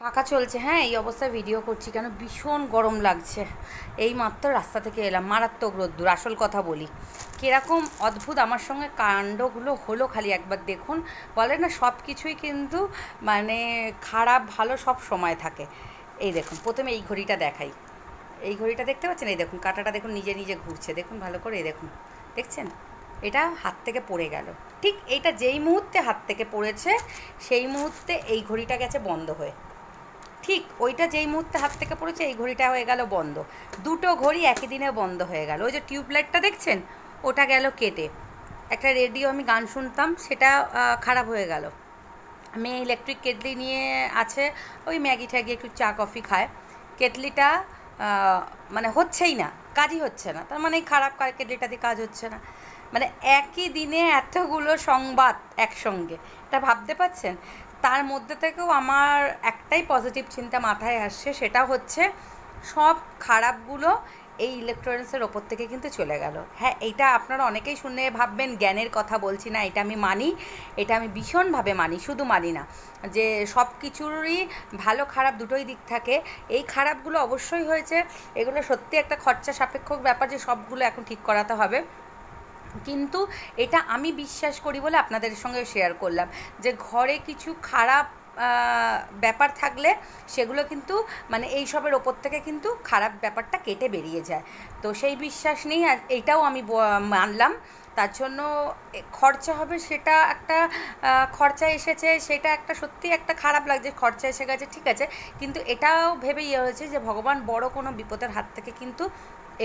পাখা চলছে। হ্যাঁ, এই অবস্থায় ভিডিও করছি কেন, ভীষণ গরম লাগছে। এই মাত্র রাস্তা থেকে এলাম, মারাত্মক রোদ্দুর। আসল কথা বলি, কীরকম অদ্ভুত আমার সঙ্গে কাণ্ডগুলো হলো খালি একবার দেখুন। বলে না সব কিছুই কিন্তু মানে খারাপ ভালো সব সময় থাকে। এই দেখুন, প্রথমে এই ঘড়িটা দেখাই। এই ঘড়িটা দেখতে পাচ্ছেন? এই দেখুন কাঁটাটা দেখুন নিজে নিজে ঘুরছে, দেখুন ভালো করে। এই দেখুন, দেখছেন? এটা হাত থেকে পড়ে গেল। ঠিক এইটা যেই মুহূর্তে হাত থেকে পড়েছে সেই মুহূর্তে এই ঘড়িটা গেছে বন্ধ হয়ে। ঠিক ওইটা যেই মুহূর্তে হাত থেকে পড়েছে এই ঘড়িটা হয়ে গেল বন্ধ। দুটো ঘড়ি একই দিনে বন্ধ হয়ে গেল। ওই যে টিউবলাইটটা দেখছেন, ওটা গেল কেটে। একটা রেডিও, আমি গান শুনতাম, সেটা খারাপ হয়ে গেল। মেয়ে ইলেকট্রিক কেটলি নিয়ে আছে, ওই ম্যাগি ট্যাগি একটু চা কফি খায়। কেটলিটা মানে হচ্ছেই না, কাজই হচ্ছে না। তার মানে খারাপ কেটলিটা দিয়ে কাজ হচ্ছে না। মানে একই দিনে এতগুলো সংবাদ একসঙ্গে, এটা ভাবতে পারছেন? তার মধ্যে থেকেও আমার একটাই পজিটিভ চিন্তা মাথায় আসছে, সেটা হচ্ছে সব খারাপগুলো এই ইলেকট্রনিক্সের ওপর থেকে কিন্তু চলে গেল। হ্যাঁ, এইটা আপনারা অনেকেই শুনে ভাববেন জ্ঞানের কথা বলছি না, এটা আমি মানি, এটা আমি ভীষণভাবে মানি। শুধু মানি না, যে সব কিছুরই ভালো খারাপ দুটোই দিক থাকে। এই খারাপগুলো অবশ্যই হয়েছে, এগুলো সত্যি একটা খরচা সাপেক্ষ ব্যাপার যে সবগুলো এখন ঠিক করাতে হবে। কিন্তু এটা আমি বিশ্বাস করি বলে আপনাদের সঙ্গে শেয়ার করলাম, যে ঘরে কিছু খারাপ ব্যাপার থাকলে সেগুলো কিন্তু মানে এইসবের ওপর থেকে কিন্তু খারাপ ব্যাপারটা কেটে বেরিয়ে যায়। তো সেই বিশ্বাস নেই, আর এইটাও আমি মানলাম। তার জন্য খরচা হবে, সেটা একটা খরচা এসেছে, সেটা একটা সত্যি একটা খারাপ লাগছে, খরচা এসে গেছে, ঠিক আছে। কিন্তু এটাও ভেবে হয়েছে যে ভগবান বড় কোনো বিপদের হাত থেকে কিন্তু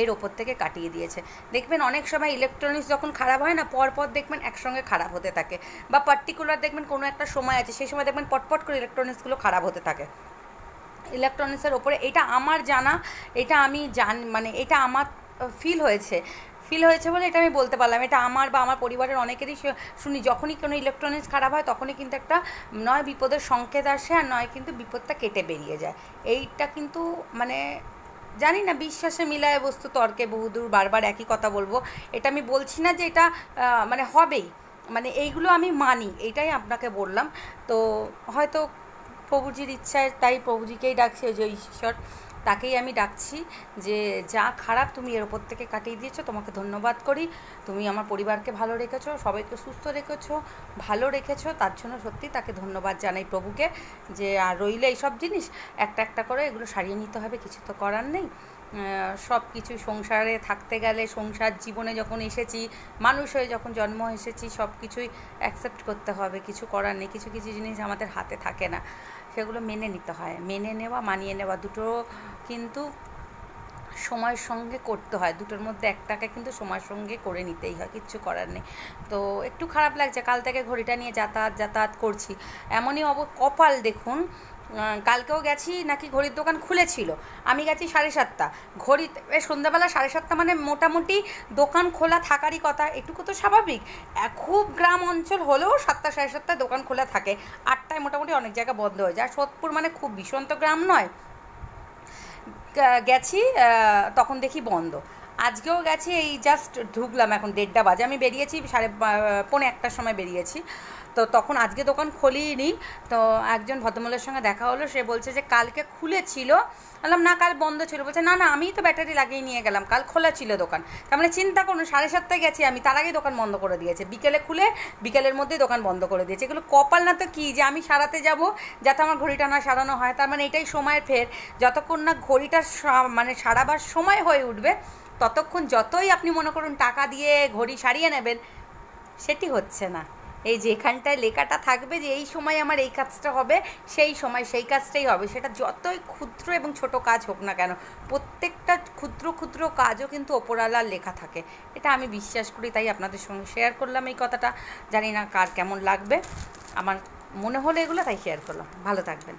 এর ওপর থেকে কাটিয়ে দিয়েছে। দেখবেন অনেক সময় ইলেকট্রনিক্স যখন খারাপ হয় না, পরপর দেখবেন একসঙ্গে খারাপ হতে থাকে, বা পার্টিকুলার দেখবেন কোনো একটা সময় আছে, সেই সময় দেখবেন পটপট করে ইলেকট্রনিক্সগুলো খারাপ হতে থাকে ইলেকট্রনিক্সের ওপরে। এটা আমার জানা, এটা আমি মানে এটা আমার ফিল হয়েছে বলে এটা আমি বলতে পারলাম। এটা আমার বা আমার পরিবারের অনেকেরই শুনি, যখনই কোনো ইলেকট্রনিক্স খারাপ হয় তখনই কিন্তু একটা নয় বিপদের সংকেত আসে, আর নয় কিন্তু বিপদটা কেটে বেরিয়ে যায়। এইটা কিন্তু মানে জানি না, বিশ্বাসে মিলায় বস্তু তর্কে বহুদূর, বারবার একই কথা বলবো। এটা আমি বলছি না যে এটা মানে হবেই, মানে এইগুলো আমি মানি, এইটাই আপনাকে বললাম। তো হয়তো প্রভুজির ইচ্ছায় তাই প্রভুজিকেই ডাকছি, ওই যে ঈশ্বর, তাকেই আমি ডাকছি যে যা খারাপ তুমি এর ওপর থেকে কাটিয়ে দিয়েছো, তোমাকে ধন্যবাদ করি। তুমি আমার পরিবারকে ভালো রেখেছো, সবাইকে সুস্থ রেখেছো, ভালো রেখেছো, তার জন্য সত্যি তাকে ধন্যবাদ জানাই প্রভুকে। যে আর রইলে এইসব জিনিস একটা একটা করে এগুলো সারিয়ে নিতে হবে, কিছু তো করার নেই। সব কিছু সংসারে থাকতে গেলে, সংসার জীবনে যখন এসেছি, মানুষ হয়ে যখন জন্ম এসেছি, সব কিছুই অ্যাকসেপ্ট করতে হবে, কিছু করার নেই। কিছু কিছু জিনিস আমাদের হাতে থাকে না, সেগুলো মেনে নিতে হয়। মেনে নেওয়া, মানিয়ে নেওয়া দুটো কিন্তু সময়ের সঙ্গে করতে হয়, দুটোর মধ্যে একটাকে কিন্তু সময়ের সঙ্গে করে নিতেই হয়, কিচ্ছু করার নেই। তো একটু খারাপ লাগছে, কাল থেকে ঘড়িটা নিয়ে যাতায়াত করছি। এমনই কপাল দেখুন, কালকেও গেছি নাকি ঘড়ির দোকান খুলেছিল, আমি গেছি 7:30, ঘড়ি সন্ধ্যাবেলা 7:30 মানে মোটামুটি দোকান খোলা থাকারই কথা, এটুকু তো স্বাভাবিক। খুব গ্রাম অঞ্চল হলেও 7টা 7:30 দোকান খোলা থাকে, 8টায় মোটামুটি অনেক জায়গা বন্ধ হয়ে যায়। সোদপুর মানে খুব ভীষণ তো গ্রাম নয়। গেছি, তখন দেখি বন্ধ। আজকেও গেছি, এই জাস্ট ঢুকলাম, এখন 1:30 বাজে, আমি বেরিয়েছি 1:45টার সময় বেরিয়েছি। তো তখন আজকে দোকান খোলিনি। তো একজন ভদ্রমহিলার সঙ্গে দেখা হলো, সে বলছে যে কালকে খুলেছিল। বললাম না, কাল বন্ধ ছিল। বলছে না না, আমিই তো ব্যাটারি লাগিয়ে নিয়ে গেলাম, কাল খোলা ছিল দোকান। তার মানে চিন্তা করুন, 7:30টায় গেছি আমি, তার আগেই দোকান বন্ধ করে দিয়েছে। বিকেলে খুলে বিকেলের মধ্যেই দোকান বন্ধ করে দিয়েছে। এগুলো কপাল না তো কি, যে আমি সারাতে যাব যাতে আমার ঘড়িটা না সারানো হয়। তার মানে এটাই সময়ের ফের। যতক্ষণ না ঘড়িটা মানে সারাবার সময় হয়ে উঠবে, ততক্ষণ যতই আপনি মনে করুন টাকা দিয়ে ঘড়ি সারিয়ে নেবেন, সেটি হচ্ছে না। এই যেখানটায় লেখাটা থাকবে যে এই সময় আমার এই কাজটা হবে, সেই সময় সেই কাজটাই হবে, সেটা যতই ক্ষুদ্র এবং ছোট কাজ হোক না কেন, প্রত্যেকটা ক্ষুদ্র ক্ষুদ্র কাজও কিন্তু ওপরওয়ালার লেখা থাকে। এটা আমি বিশ্বাস করি, তাই আপনাদের সঙ্গে শেয়ার করলাম এই কথাটা। জানি না কার কেমন লাগবে, আমার মনে হলো এগুলো, তাই শেয়ার করলাম। ভালো থাকবেন।